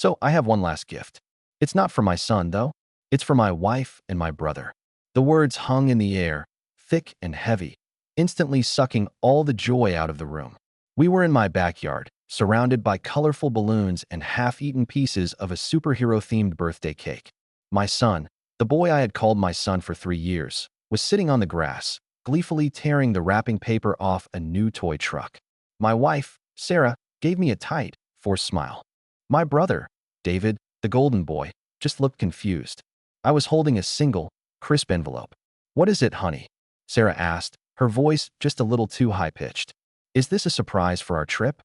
So I have one last gift. It's not for my son, though. It's for my wife and my brother. The words hung in the air, thick and heavy, instantly sucking all the joy out of the room. We were in my backyard, surrounded by colorful balloons and half-eaten pieces of a superhero-themed birthday cake. My son, the boy I had called my son for 3 years, was sitting on the grass, gleefully tearing the wrapping paper off a new toy truck. My wife, Sarah, gave me a tight, forced smile. My brother, David, the golden boy, just looked confused. I was holding a single, crisp envelope. "What is it, honey?" Sarah asked, her voice just a little too high-pitched. "Is this a surprise for our trip?"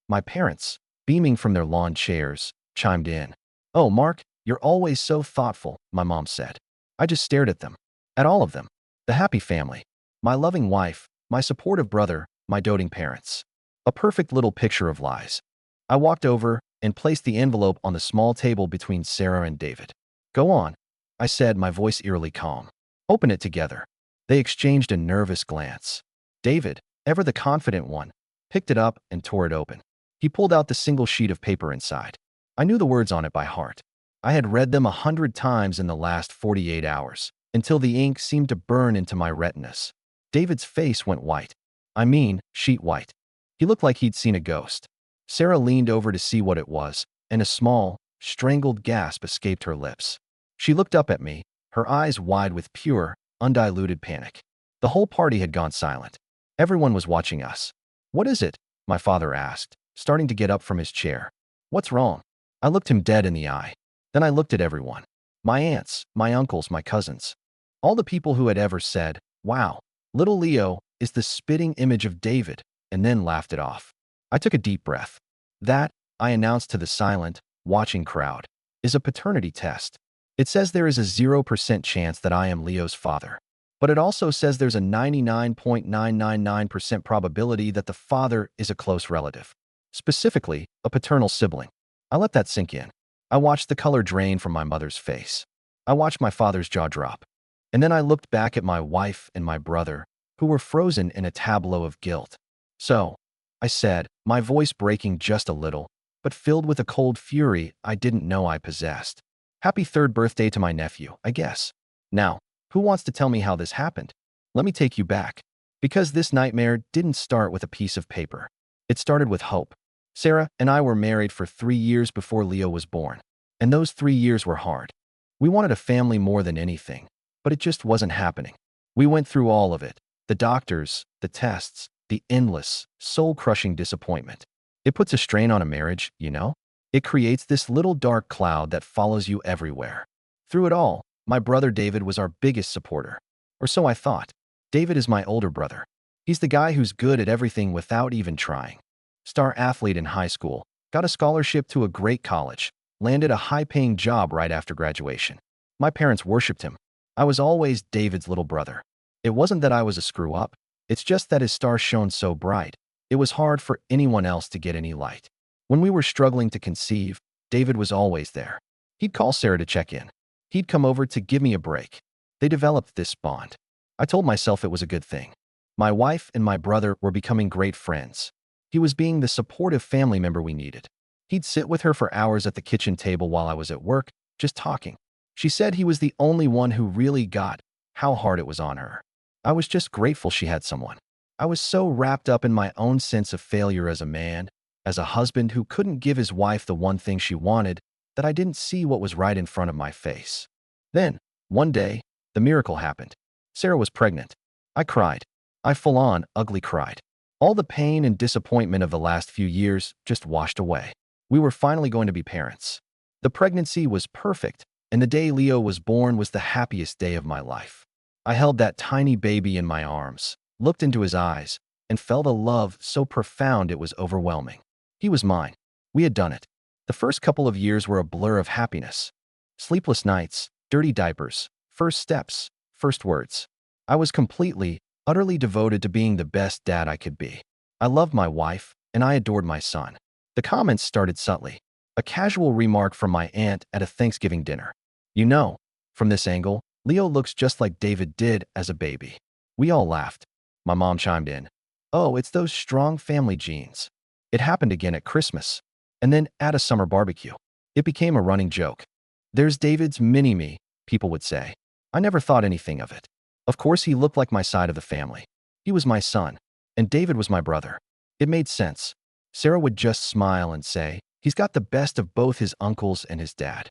My parents, beaming from their lawn chairs, chimed in. "Oh, Mark, you're always so thoughtful," my mom said. I just stared at them. At all of them. The happy family. My loving wife, my supportive brother, my doting parents. A perfect little picture of lies. I walked over and placed the envelope on the small table between Sarah and David. "Go on," I said, my voice eerily calm. "Open it together." They exchanged a nervous glance. David, ever the confident one, picked it up and tore it open. He pulled out the single sheet of paper inside. I knew the words on it by heart. I had read them 100 times in the last 48 hours, until the ink seemed to burn into my retinas. David's face went white. I mean, sheet white. He looked like he'd seen a ghost. Sarah leaned over to see what it was, and a small, strangled gasp escaped her lips. She looked up at me, her eyes wide with pure, undiluted panic. The whole party had gone silent. Everyone was watching us. "What is it?" my father asked, starting to get up from his chair. "What's wrong?" I looked him dead in the eye. Then I looked at everyone. My aunts, my uncles, my cousins. All the people who had ever said, "Wow, little Leo is the spitting image of David," and then laughed it off. I took a deep breath. "That," I announced to the silent, watching crowd, "is a paternity test. It says there is a 0% chance that I am Leo's father. But it also says there's a 99.999% probability that the father is a close relative. Specifically, a paternal sibling." I let that sink in. I watched the color drain from my mother's face. I watched my father's jaw drop. And then I looked back at my wife and my brother, who were frozen in a tableau of guilt. "So," I said, my voice breaking just a little, but filled with a cold fury I didn't know I possessed. "Happy third birthday to my nephew, I guess. Now, who wants to tell me how this happened? Let me take you back. Because this nightmare didn't start with a piece of paper. It started with hope. Sarah and I were married for 3 years before Leo was born. And those 3 years were hard. We wanted a family more than anything, but it just wasn't happening. We went through all of it. The doctors, the tests, the endless, soul-crushing disappointment. It puts a strain on a marriage, you know? It creates this little dark cloud that follows you everywhere. Through it all, my brother David was our biggest supporter. Or so I thought. David is my older brother. He's the guy who's good at everything without even trying. Star athlete in high school, got a scholarship to a great college, landed a high-paying job right after graduation. My parents worshipped him. I was always David's little brother. It wasn't that I was a screw-up. It's just that his star shone so bright, it was hard for anyone else to get any light. When we were struggling to conceive, David was always there. He'd call Sarah to check in. He'd come over to give me a break. They developed this bond. I told myself it was a good thing. My wife and my brother were becoming great friends. He was being the supportive family member we needed. He'd sit with her for hours at the kitchen table while I was at work, just talking. She said he was the only one who really got how hard it was on her. I was just grateful she had someone. I was so wrapped up in my own sense of failure as a man, as a husband who couldn't give his wife the one thing she wanted, that I didn't see what was right in front of my face. Then, one day, the miracle happened. Sarah was pregnant. I cried. I full-on, ugly cried. All the pain and disappointment of the last few years just washed away. We were finally going to be parents. The pregnancy was perfect, and the day Leo was born was the happiest day of my life. I held that tiny baby in my arms, looked into his eyes, and felt a love so profound it was overwhelming. He was mine. We had done it. The first couple of years were a blur of happiness. Sleepless nights, dirty diapers, first steps, first words. I was completely, utterly devoted to being the best dad I could be. I loved my wife, and I adored my son. The comments started subtly. A casual remark from my aunt at a Thanksgiving dinner. "You know, from this angle, Leo looks just like David did as a baby." We all laughed. My mom chimed in. "Oh, it's those strong family genes." It happened again at Christmas, and then at a summer barbecue. It became a running joke. "There's David's mini-me," people would say. I never thought anything of it. Of course, he looked like my side of the family. He was my son, and David was my brother. It made sense. Sarah would just smile and say, "He's got the best of both his uncles and his dad."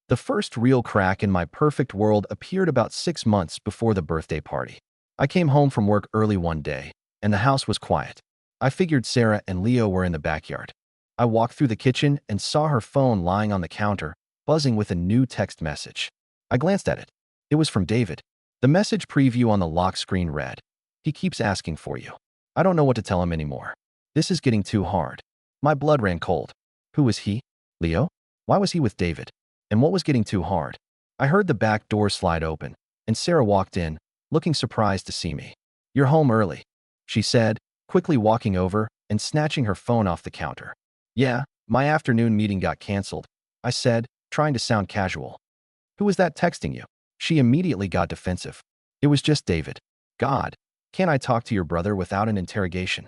The first real crack in my perfect world appeared about 6 months before the birthday party. I came home from work early one day, and the house was quiet. I figured Sarah and Leo were in the backyard. I walked through the kitchen and saw her phone lying on the counter, buzzing with a new text message. I glanced at it. It was from David. The message preview on the lock screen read, "He keeps asking for you. I don't know what to tell him anymore. This is getting too hard." My blood ran cold. Who was he? Leo? Why was he with David? And what was getting too hard? I heard the back door slide open, and Sarah walked in, looking surprised to see me. "You're home early," she said, quickly walking over and snatching her phone off the counter. "Yeah, my afternoon meeting got canceled," I said, trying to sound casual. "Who was that texting you?" She immediately got defensive. "It was just David." "God, can't I talk to your brother without an interrogation?"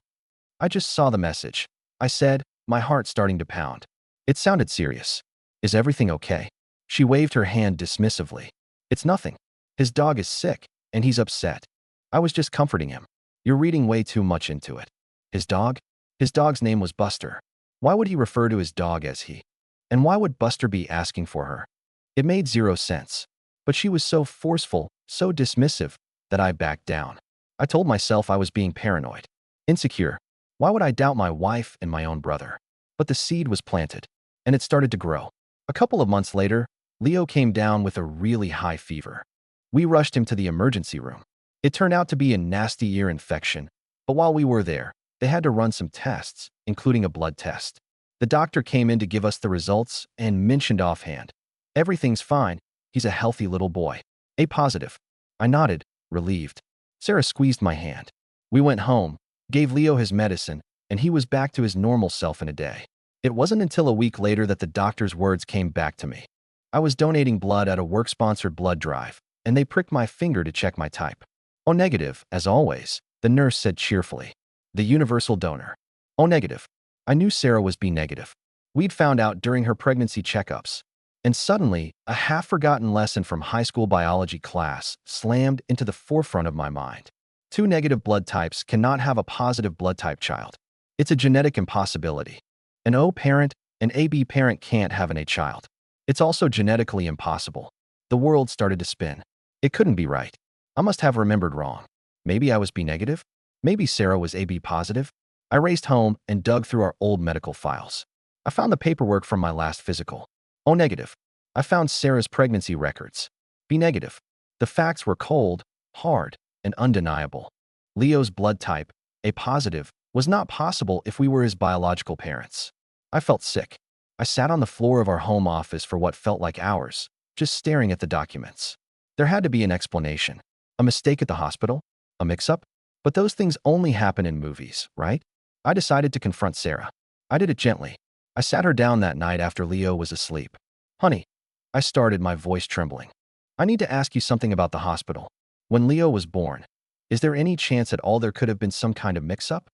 "I just saw the message," I said, my heart starting to pound. It sounded serious. "Is everything okay?" She waved her hand dismissively. "It's nothing. His dog is sick, and he's upset. I was just comforting him." "You're reading way too much into it." "His dog?" His dog's name was Buster. Why would he refer to his dog as he? And why would Buster be asking for her? It made zero sense. But she was so forceful, so dismissive, that I backed down. I told myself I was being paranoid. Insecure. Why would I doubt my wife and my own brother? But the seed was planted, and it started to grow. A couple of months later, Leo came down with a really high fever. We rushed him to the emergency room. It turned out to be a nasty ear infection, but while we were there, they had to run some tests, including a blood test. The doctor came in to give us the results and mentioned offhand, "Everything's fine. He's a healthy little boy. A positive." I nodded, relieved. Sarah squeezed my hand. We went home, gave Leo his medicine, and he was back to his normal self in a day. It wasn't until a week later that the doctor's words came back to me. I was donating blood at a work-sponsored blood drive, and they pricked my finger to check my type. "O negative, as always," the nurse said cheerfully. "The universal donor." "O negative." I knew Sarah was B negative. We'd found out during her pregnancy checkups. And suddenly, a half-forgotten lesson from high school biology class slammed into the forefront of my mind. 2 negative blood types cannot have a positive blood type child. It's a genetic impossibility. An O parent and AB parent can't have an A child. It's also genetically impossible. The world started to spin. It couldn't be right. I must have remembered wrong. Maybe I was B negative? Maybe Sarah was AB positive? I raced home and dug through our old medical files. I found the paperwork from my last physical. O negative. I found Sarah's pregnancy records. B negative. The facts were cold, hard, and undeniable. Leo's blood type, A positive, was not possible if we were his biological parents. I felt sick. I sat on the floor of our home office for what felt like hours, just staring at the documents. There had to be an explanation. A mistake at the hospital? A mix-up? But those things only happen in movies, right? I decided to confront Sarah. I did it gently. I sat her down that night after Leo was asleep. "Honey," I started, my voice trembling. "I need to ask you something about the hospital. When Leo was born, is there any chance at all there could have been some kind of mix-up?"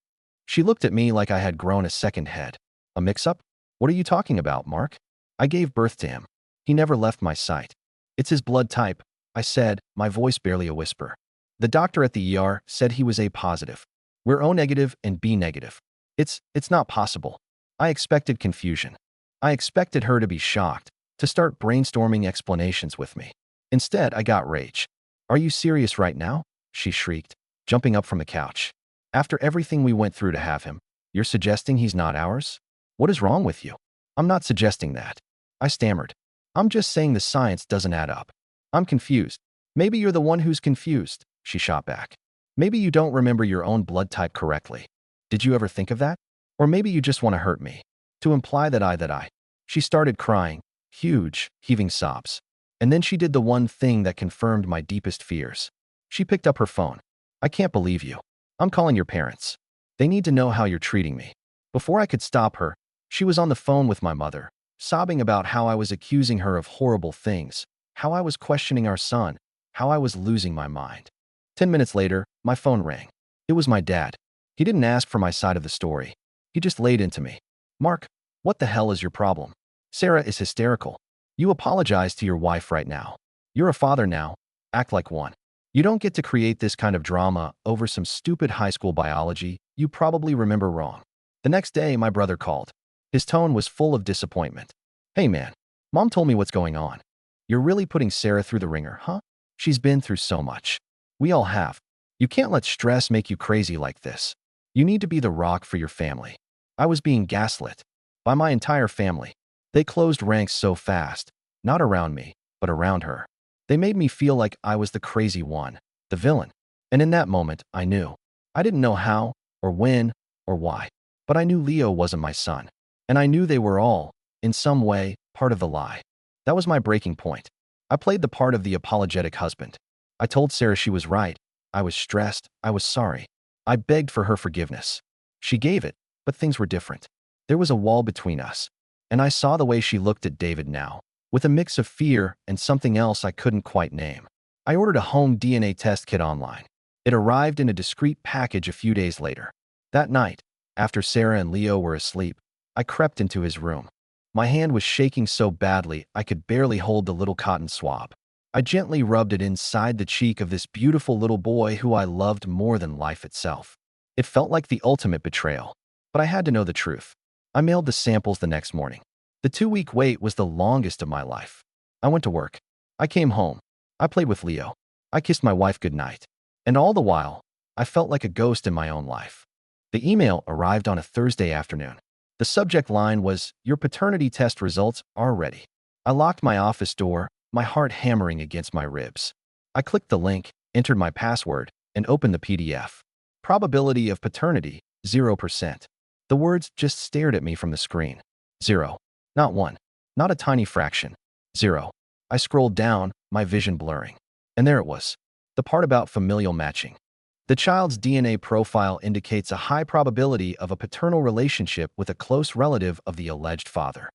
She looked at me like I had grown a second head. "A mix-up? What are you talking about, Mark?" "I gave birth to him. He never left my sight." "It's his blood type," I said, my voice barely a whisper. "The doctor at the ER said he was A positive. We're O negative and B negative. It's not possible." I expected confusion. I expected her to be shocked, to start brainstorming explanations with me. Instead, I got rage. "Are you serious right now?" she shrieked, jumping up from the couch. "After everything we went through to have him, you're suggesting he's not ours? What is wrong with you?" "I'm not suggesting that," I stammered. "I'm just saying the science doesn't add up. I'm confused." "Maybe you're the one who's confused," she shot back. "Maybe you don't remember your own blood type correctly. Did you ever think of that? Or maybe you just want to hurt me, to imply that I. She started crying, huge, heaving sobs. And then she did the one thing that confirmed my deepest fears. She picked up her phone. "I can't believe you. I'm calling your parents. They need to know how you're treating me." Before I could stop her, she was on the phone with my mother, sobbing about how I was accusing her of horrible things, how I was questioning our son, how I was losing my mind. 10 minutes later, my phone rang. It was my dad. He didn't ask for my side of the story. He just laid into me. "Mark, what the hell is your problem?" Sarah is hysterical. You apologize to your wife right now. You're a father now. Act like one. You don't get to create this kind of drama over some stupid high school biology you probably remember wrong. The next day, my brother called. His tone was full of disappointment. Hey man, Mom told me what's going on. You're really putting Sarah through the ringer, huh? She's been through so much. We all have. You can't let stress make you crazy like this. You need to be the rock for your family. I was being gaslit by my entire family. They closed ranks so fast, not around me, but around her. They made me feel like I was the crazy one, the villain. And in that moment, I knew. I didn't know how, or when, or why. But I knew Leo wasn't my son. And I knew they were all, in some way, part of the lie. That was my breaking point. I played the part of the apologetic husband. I told Sarah she was right. I was stressed. I was sorry. I begged for her forgiveness. She gave it, but things were different. There was a wall between us. And I saw the way she looked at David now, with a mix of fear and something else I couldn't quite name. I ordered a home DNA test kit online. It arrived in a discreet package a few days later. That night, after Sarah and Leo were asleep, I crept into his room. My hand was shaking so badly I could barely hold the little cotton swab. I gently rubbed it inside the cheek of this beautiful little boy who I loved more than life itself. It felt like the ultimate betrayal, but I had to know the truth. I mailed the samples the next morning. The 2-week wait was the longest of my life. I went to work. I came home. I played with Leo. I kissed my wife goodnight. And all the while, I felt like a ghost in my own life. The email arrived on a Thursday afternoon. The subject line was, "Your paternity test results are ready." I locked my office door, my heart hammering against my ribs. I clicked the link, entered my password, and opened the PDF. Probability of paternity, 0%. The words just stared at me from the screen. 0. Not 1. Not a tiny fraction. 0. I scrolled down, my vision blurring. And there it was. The part about familial matching. The child's DNA profile indicates a high probability of a paternal relationship with a close relative of the alleged father.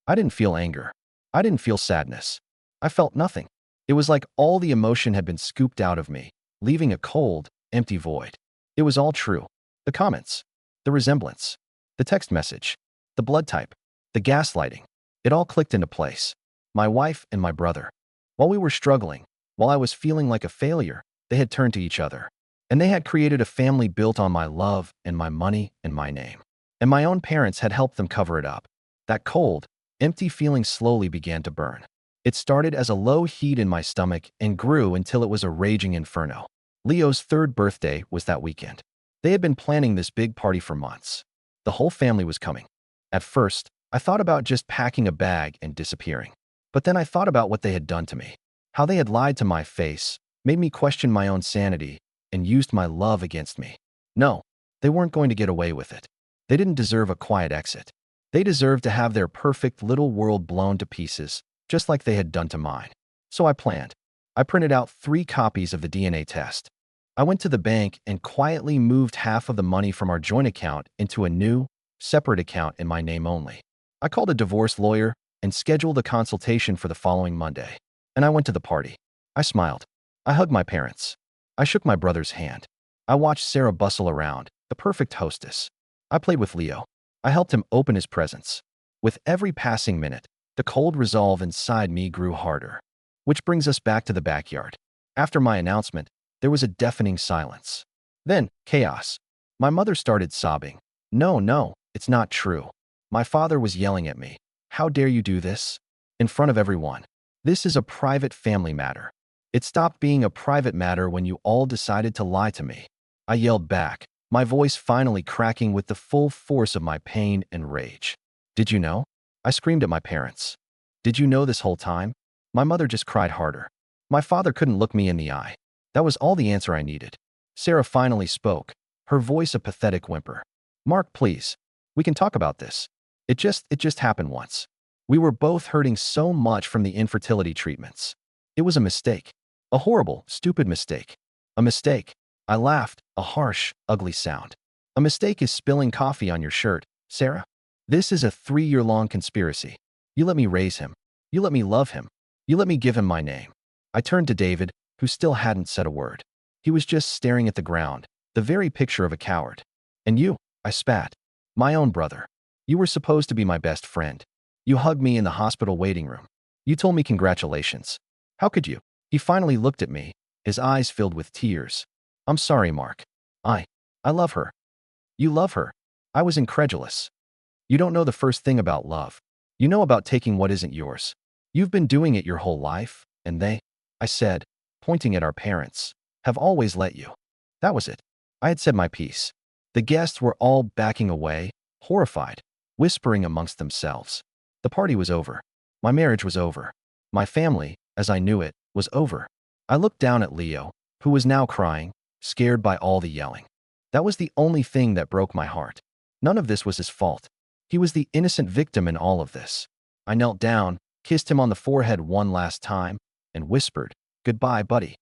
I didn't feel anger. I didn't feel sadness. I felt nothing. It was like all the emotion had been scooped out of me, leaving a cold, empty void. It was all true. The comments, the resemblance, the text message, the blood type, the gaslighting. It all clicked into place. My wife and my brother. While we were struggling, while I was feeling like a failure, they had turned to each other. And they had created a family built on my love and my money and my name. And my own parents had helped them cover it up. That cold, empty feeling slowly began to burn. It started as a low heat in my stomach and grew until it was a raging inferno. Leo's 3rd birthday was that weekend. They had been planning this big party for months. The whole family was coming. At first, I thought about just packing a bag and disappearing. But then I thought about what they had done to me. How they had lied to my face, made me question my own sanity, and used my love against me. No, they weren't going to get away with it. They didn't deserve a quiet exit. They deserved to have their perfect little world blown to pieces, just like they had done to mine. So I planned. I printed out 3 copies of the DNA test. I went to the bank and quietly moved half of the money from our joint account into a new, separate account in my name only. I called a divorce lawyer and scheduled a consultation for the following Monday. And I went to the party. I smiled. I hugged my parents. I shook my brother's hand. I watched Sarah bustle around, the perfect hostess. I played with Leo. I helped him open his presents. With every passing minute, the cold resolve inside me grew harder. Which brings us back to the backyard. After my announcement, there was a deafening silence. Then, chaos. My mother started sobbing. No, it's not true. My father was yelling at me. How dare you do this? In front of everyone. This is a private family matter. It stopped being a private matter when you all decided to lie to me. I yelled back, my voice finally cracking with the full force of my pain and rage. Did you know? I screamed at my parents. Did you know this whole time? My mother just cried harder. My father couldn't look me in the eye. That was all the answer I needed. Sarah finally spoke, her voice a pathetic whimper. Mark, please. We can talk about this. It just happened once. We were both hurting so much from the infertility treatments. It was a mistake. A horrible, stupid mistake. A mistake. I laughed, a harsh, ugly sound. A mistake is spilling coffee on your shirt, Sarah. This is a 3-year-long conspiracy. You let me raise him. You let me love him. You let me give him my name. I turned to David, who still hadn't said a word. He was just staring at the ground, the very picture of a coward. And you, I spat. My own brother. You were supposed to be my best friend. You hugged me in the hospital waiting room. You told me congratulations. How could you? He finally looked at me, his eyes filled with tears. I'm sorry, Mark. I love her. You love her. I was incredulous. You don't know the first thing about love. You know about taking what isn't yours. You've been doing it your whole life, and they, I said, pointing at our parents, have always let you. That was it. I had said my piece. The guests were all backing away, horrified, whispering amongst themselves. The party was over. My marriage was over. My family, as I knew it, was over. I looked down at Leo, who was now crying, scared by all the yelling. That was the only thing that broke my heart. None of this was his fault. He was the innocent victim in all of this. I knelt down, kissed him on the forehead one last time, and whispered, "Goodbye, buddy."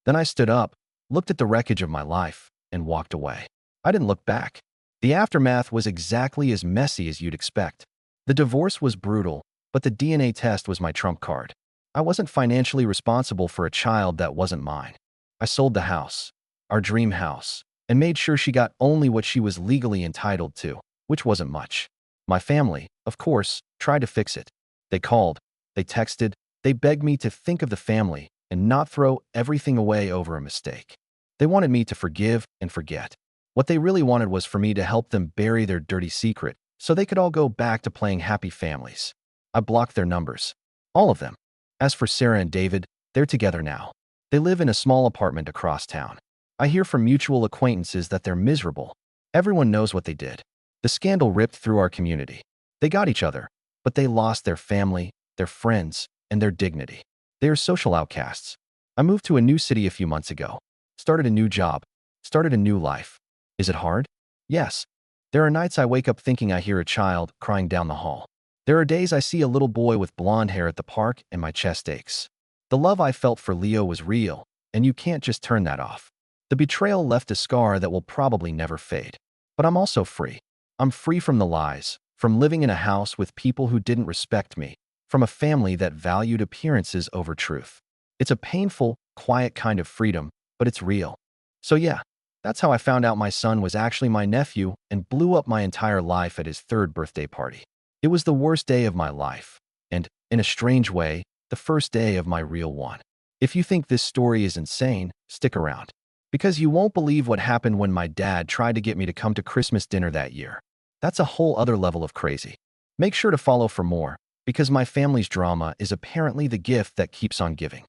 Then I stood up, looked at the wreckage of my life, and walked away. I didn't look back. The aftermath was exactly as messy as you'd expect. The divorce was brutal, but the DNA test was my trump card. I wasn't financially responsible for a child that wasn't mine. I sold the house, our dream house, and made sure she got only what she was legally entitled to, which wasn't much. My family, of course, tried to fix it. They called, they texted, they begged me to think of the family and not throw everything away over a mistake. They wanted me to forgive and forget. What they really wanted was for me to help them bury their dirty secret so they could all go back to playing happy families. I blocked their numbers. All of them. As for Sarah and David, they're together now. They live in a small apartment across town. I hear from mutual acquaintances that they're miserable. Everyone knows what they did. The scandal ripped through our community. They got each other, but they lost their family, their friends, and their dignity. They are social outcasts. I moved to a new city a few months ago. Started a new job. Started a new life. Is it hard? Yes. There are nights I wake up thinking I hear a child crying down the hall. There are days I see a little boy with blonde hair at the park and my chest aches. The love I felt for Leo was real, and you can't just turn that off. The betrayal left a scar that will probably never fade. But I'm also free. I'm free from the lies, from living in a house with people who didn't respect me, from a family that valued appearances over truth. It's a painful, quiet kind of freedom, but it's real. So yeah, that's how I found out my son was actually my nephew and blew up my entire life at his 3rd birthday party. It was the worst day of my life, and, in a strange way, the first day of my real one. If you think this story is insane, stick around. Because you won't believe what happened when my dad tried to get me to come to Christmas dinner that year. That's a whole other level of crazy. Make sure to follow for more, because my family's drama is apparently the gift that keeps on giving.